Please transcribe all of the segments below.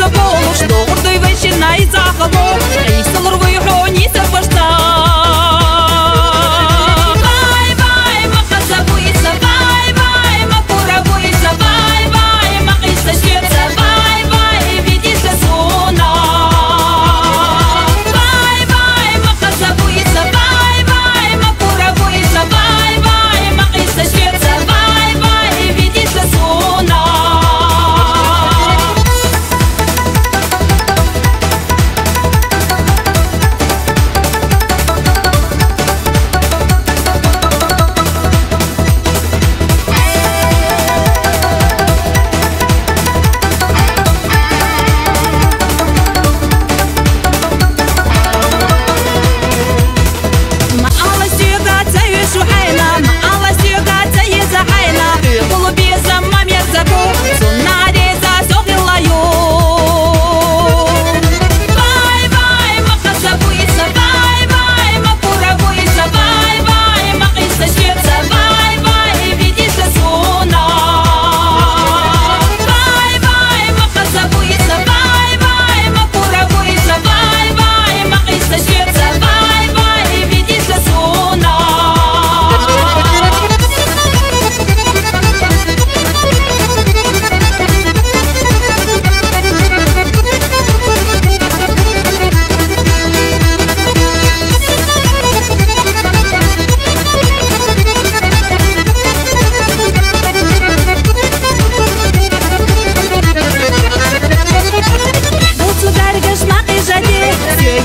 полуш, до гордой вещина и захоло, и солорвой хрони се пашта. Vai, vai, ma хазабуица, vai, vai, ma куравуица, vai, vai, ma хиста щеца, vai, vai, видишь сона. Vai, vai, ma хазабуица, vai, vai, ma куравуица, vai, vai, ma хиста щеца, vai, vai, видишь сона.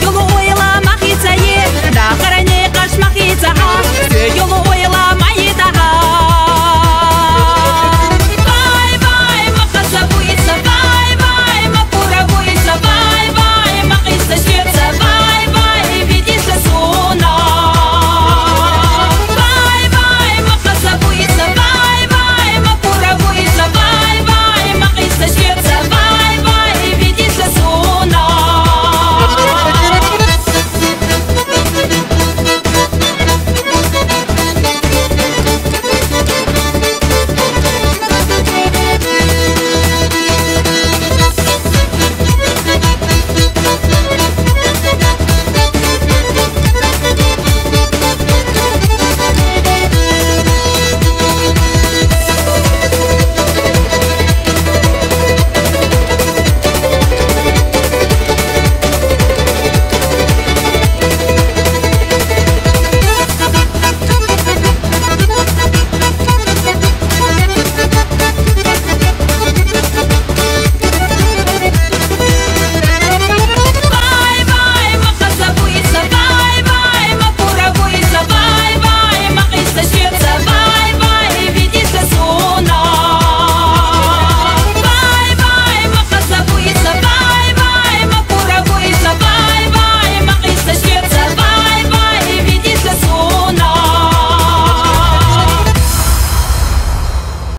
You're